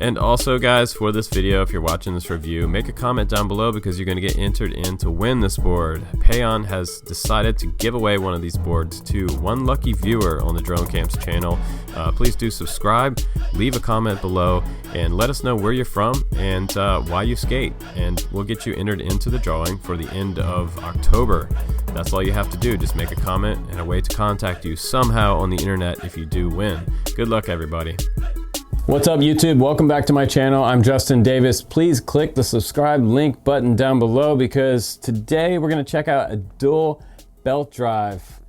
And also guys, for this video, if you're watching this review, make a comment down below because you're going to get entered in to win this board. PAEAN has decided to give away one of these boards to one lucky viewer on the Drone Camps channel. Please do subscribe, leave a comment below, and let us know where you're from and why you skate, and we'll get you entered into the drawing for the end of October. That's all you have to do, just make a comment and a way to contact you somehow on the internet if you do win. Good luck everybody. What's up YouTube? Welcome back to my channel. I'm Justin Davis. Please click the subscribe link button down below because today we're going to check out a dual belt drive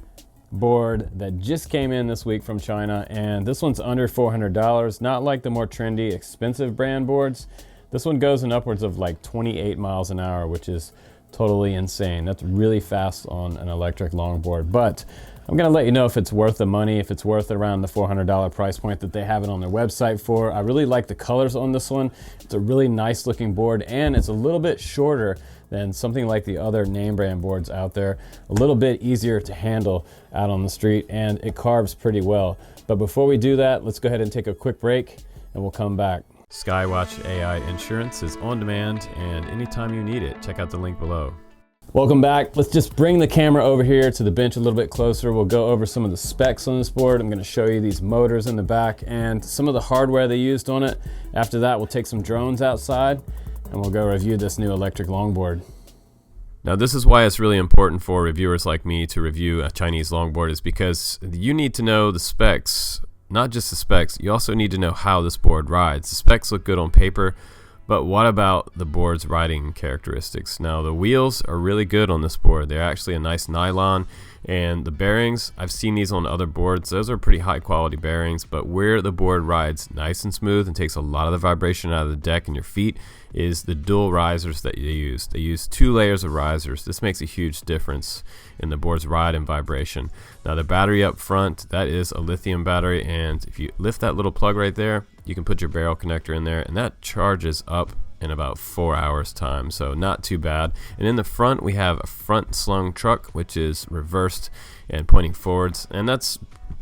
board that just came in this week from China, and this one's under $400, not like the more trendy expensive brand boards. This one goes in upwards of like 28 miles an hour, which is totally insane. That's really fast on an electric longboard, but I'm gonna let you know if it's worth the money, if it's worth around the $400 price point that they have it on their website for. I really like the colors on this one. It's a really nice looking board, and it's a little bit shorter than something like the other name brand boards out there. A little bit easier to handle out on the street, and it carves pretty well. But before we do that, let's go ahead and take a quick break and we'll come back. Skywatch.Ai insurance is on demand, and anytime you need it, check out the link below. Welcome back. Let's just bring the camera over here to the bench a little bit closer. We'll go over some of the specs on this board. I'm going to show you these motors in the back and some of the hardware they used on it. After that, we'll take some drones outside and we'll go review this new electric longboard. Now this is why it's really important for reviewers like me to review a Chinese longboard, is because you need to know the specs. Not just the specs, you also need to know how this board rides. The specs look good on paper, but what about the board's riding characteristics? Now the wheels are really good on this board. They're actually a nice nylon, and the bearings, I've seen these on other boards. Those are pretty high quality bearings, but where the board rides nice and smooth and takes a lot of the vibration out of the deck and your feet is the dual risers that you use. They use 2 layers of risers. This makes a huge difference in the board's ride and vibration. Now the battery up front, that is a lithium battery, and if you lift that little plug right there, you can put your barrel connector in there, and that charges up in about 4 hours time, so not too bad. And in the front we have a front slung truck, which is reversed and pointing forwards, and that's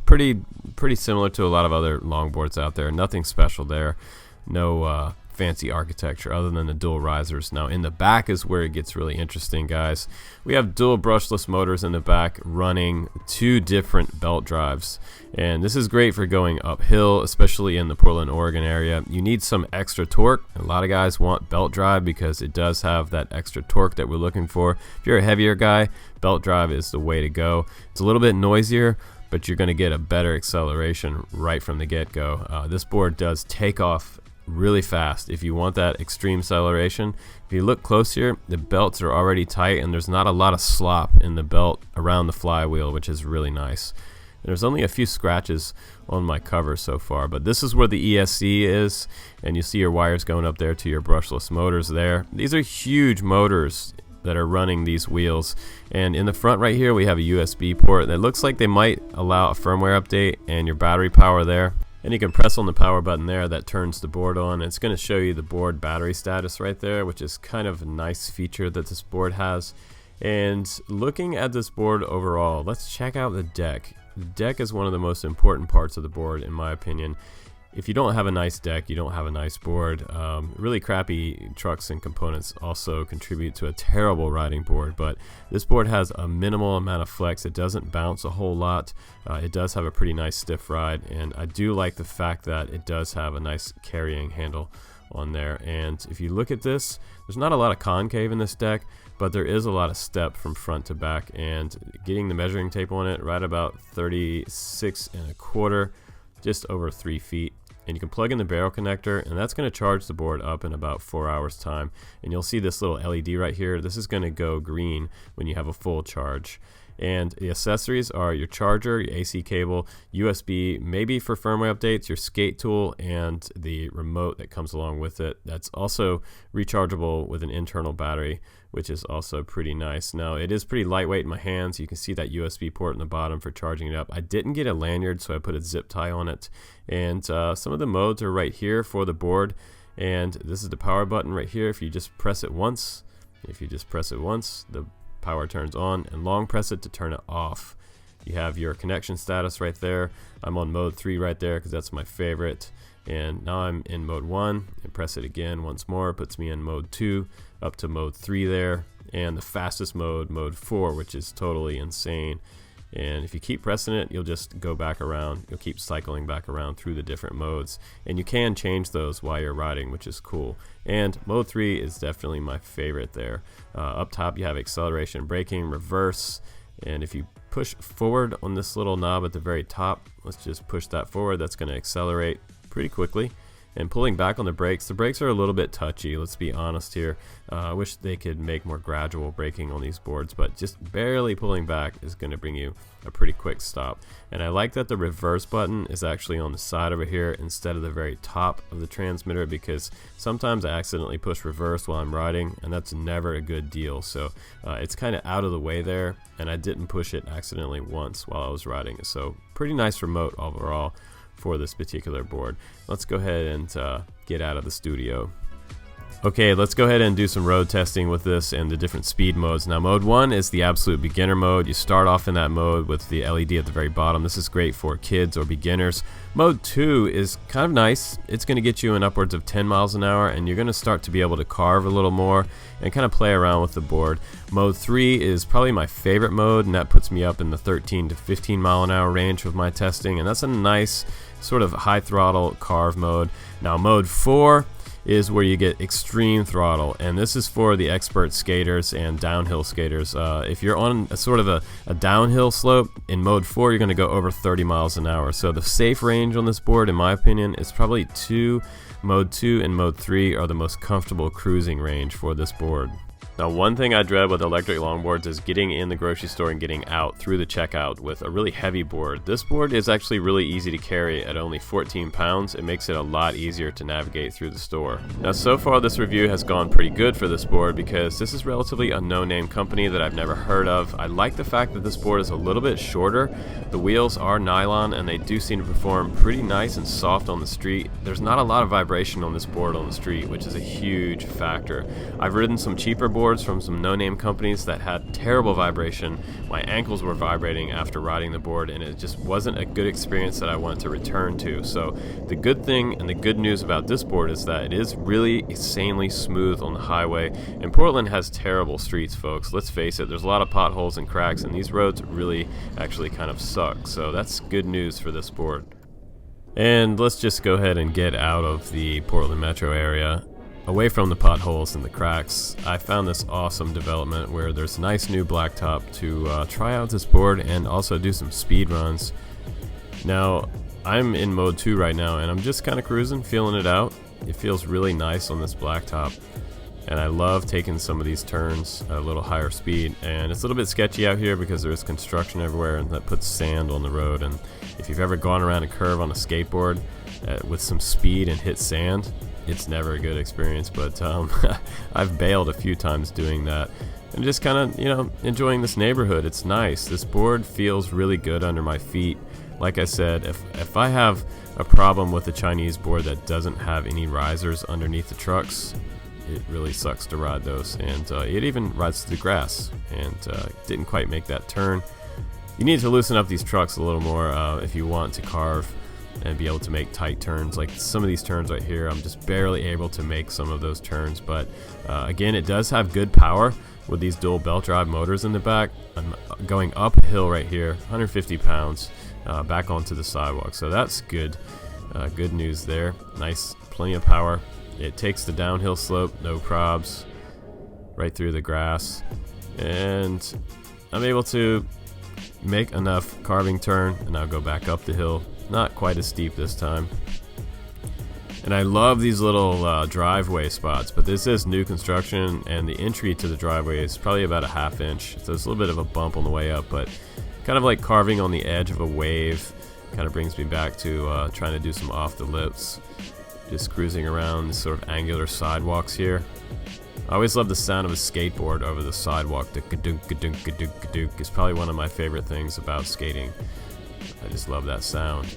pretty similar to a lot of other longboards out there. Nothing special there, no fancy architecture other than the dual risers. Now in the back is where it gets really interesting, guys. We have dual brushless motors in the back running 2 different belt drives, and this is great for going uphill, especially in the Portland, Oregon area. You need some extra torque. A lot of guys want belt drive because it does have that extra torque that we're looking for. If you're a heavier guy, belt drive is the way to go. It's a little bit noisier, but you're going to get a better acceleration right from the get-go. This board does take off really fast if you want that extreme acceleration. If you look closer, the belts are already tight and there's not a lot of slop in the belt around the flywheel, which is really nice. There's only a few scratches on my cover so far, but this is where the ESC is, and you see your wires going up there to your brushless motors there. These are huge motors that are running these wheels, and in the front right here we have a USB port that looks like they might allow a firmware update and your battery power there. And you can press on the power button there, that turns the board on. It's going to show you the board battery status right there, which is kind of a nice feature that this board has. And looking at this board overall, let's check out the deck. The deck is one of the most important parts of the board in my opinion. If you don't have a nice deck, you don't have a nice board. Really crappy trucks and components also contribute to a terrible riding board, but this board has a minimal amount of flex. It doesn't bounce a whole lot. It does have a pretty nice stiff ride, and I do like the fact that it does have a nice carrying handle on there. And if you look at this, there's not a lot of concave in this deck, but there is a lot of step from front to back, and getting the measuring tape on it right about 36 1/4, just over 3 feet. And you can plug in the barrel connector, and that's going to charge the board up in about 4 hours time. And you'll see this little LED right here. This is going to go green when you have a full charge. And the accessories are your charger, your AC cable, USB, maybe for firmware updates, your skate tool, and the remote that comes along with it. That's also rechargeable with an internal battery, which is also pretty nice. Now it is pretty lightweight in my hands. You can see that USB port in the bottom for charging it up. I didn't get a lanyard, so I put a zip tie on it. And some of the modes are right here for the board. And this is the power button right here. If you just press it once, the power turns on, and long press it to turn it off. You have your connection status right there. I'm on mode 3 right there because that's my favorite. And now I'm in mode 1, and press it again once more, puts me in mode 2, up to mode 3 there, and the fastest mode, mode 4, which is totally insane. And if you keep pressing it, you'll just go back around. You'll keep cycling back around through the different modes. And you can change those while you're riding, which is cool. And mode 3 is definitely my favorite there. Up top, you have acceleration, braking, reverse. And if you push forward on this little knob at the very top, let's just push that forward. That's going to accelerate pretty quickly. And pulling back on the brakes are a little bit touchy, let's be honest here. I wish they could make more gradual braking on these boards, but just barely pulling back is going to bring you a pretty quick stop. And I like that the reverse button is actually on the side over here instead of the very top of the transmitter, because sometimes I accidentally push reverse while I'm riding, and that's never a good deal. So it's kind of out of the way there, and I didn't push it accidentally once while I was riding. So pretty nice remote overall for this particular board. Let's go ahead and get out of the studio. Okay, let's go ahead and do some road testing with this and the different speed modes. Now, mode 1 is the absolute beginner mode. You start off in that mode with the LED at the very bottom. This is great for kids or beginners. Mode 2 is kind of nice. It's going to get you in upwards of 10 miles an hour, and you're going to start to be able to carve a little more and kind of play around with the board. Mode 3 is probably my favorite mode, and that puts me up in the 13 to 15 mile an hour range with my testing, and that's a nice sort of high throttle carve mode. Now, mode 4 is where you get extreme throttle, and this is for the expert skaters and downhill skaters. If you're on a sort of a downhill slope, in mode 4 you're going to go over 30 miles an hour. So the safe range on this board, in my opinion, is probably mode 2 and mode 3 are the most comfortable cruising range for this board. Now, one thing I dread with electric longboards is getting in the grocery store and getting out through the checkout with a really heavy board. This board is actually really easy to carry at only 14 pounds. It makes it a lot easier to navigate through the store. Now, so far this review has gone pretty good for this board because this is relatively a no-name company that I've never heard of. I like the fact that this board is a little bit shorter. The wheels are nylon and they do seem to perform pretty nice and soft on the street. There's not a lot of vibration on this board on the street, which is a huge factor. I've ridden some cheaper boards from some no-name companies that had terrible vibration. My ankles were vibrating after riding the board, and it just wasn't a good experience that I wanted to return to. So the good thing and the good news about this board is that it is really insanely smooth on the highway, and Portland has terrible streets, folks. Let's face it, there's a lot of potholes and cracks, and these roads really actually kind of suck. So that's good news for this board. And let's just go ahead and get out of the Portland metro area, away from the potholes and the cracks. I found this awesome development where there's nice new blacktop to try out this board and also do some speed runs. Now, I'm in mode 2 right now, and I'm just kind of cruising, feeling it out. It feels really nice on this blacktop, and I love taking some of these turns at a little higher speed. And it's a little bit sketchy out here because there's construction everywhere, and that puts sand on the road. And if you've ever gone around a curve on a skateboard with some speed and hit sand, it's never a good experience. But I've bailed a few times doing that, and just kind of, you know, enjoying this neighborhood. It's nice. This board feels really good under my feet. Like I said, if I have a problem with a Chinese board that doesn't have any risers underneath the trucks, it really sucks to ride those. And it even rides through the grass, and didn't quite make that turn. You need to loosen up these trucks a little more if you want to carve and be able to make tight turns. Like some of these turns right here, I'm just barely able to make some of those turns. But again, it does have good power with these dual belt drive motors in the back. I'm going uphill right here, 150 pounds back onto the sidewalk, so that's good. Good news there. Nice, plenty of power. It takes the downhill slope, no probs, right through the grass, and I'm able to make enough carving turn, and I'll go back up the hill. Not quite as steep this time. And I love these little driveway spots, but this is new construction, and the entry to the driveway is probably about a ½ inch, so it's a little bit of a bump on the way up, but kind of like carving on the edge of a wave. Kind of brings me back to trying to do some off the lips, just cruising around these sort of angular sidewalks here. I always love the sound of a skateboard over the sidewalk. The gadunk, gadunk, gadunk, gadunk is probably one of my favorite things about skating. I just love that sound.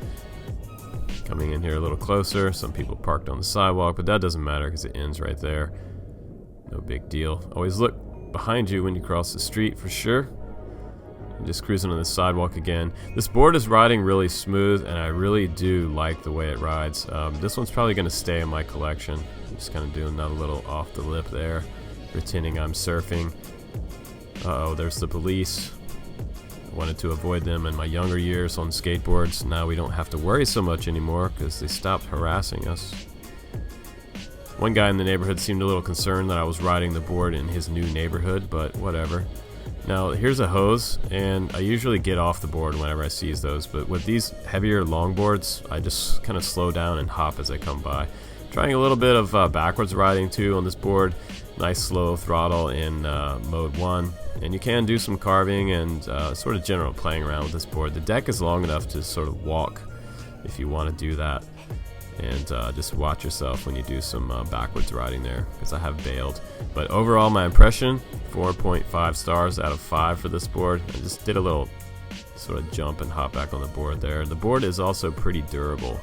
Coming in here a little closer. Some people parked on the sidewalk, but that doesn't matter because it ends right there. No big deal. Always look behind you when you cross the street for sure. Just cruising on the sidewalk again. This board is riding really smooth, and I really do like the way it rides. This one's probably going to stay in my collection. I'm just kind of doing that a little off the lip there, pretending I'm surfing. Uh-oh, there's the police. I wanted to avoid them in my younger years on skateboards. Now we don't have to worry so much anymore because they stopped harassing us. One guy in the neighborhood seemed a little concerned that I was riding the board in his new neighborhood, but whatever. Now here's a hose, and I usually get off the board whenever I seize those, but with these heavier longboards, I just kind of slow down and hop as I come by. Trying a little bit of backwards riding too on this board. Nice slow throttle in mode 1, and you can do some carving and sort of general playing around with this board. The deck is long enough to sort of walk if you want to do that. And just watch yourself when you do some backwards riding there, because I have bailed. But overall, my impression, 4.5 stars out of 5 for this board. I just did a little sort of jump and hop back on the board there. The board is also pretty durable,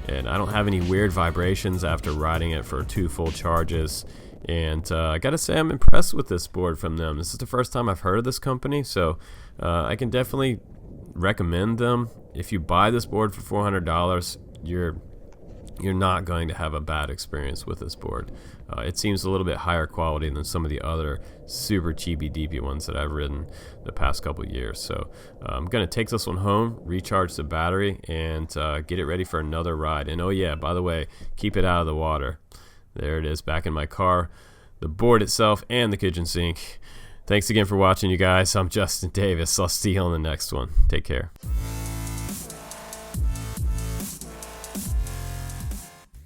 and I don't have any weird vibrations after riding it for 2 full charges. And I gotta say, I'm impressed with this board from them. This is the first time I've heard of this company, so I can definitely recommend them. If you buy this board for $400, you're not going to have a bad experience with this board. It seems a little bit higher quality than some of the other super cheapy deepy ones that I've ridden the past couple years. So I'm gonna take this one home, recharge the battery, and get it ready for another ride. And oh yeah, by the way, keep it out of the water. There it is, back in my car, the board itself and the kitchen sink. Thanks again for watching, you guys. I'm Justin Davis. I'll see you on the next one. Take care.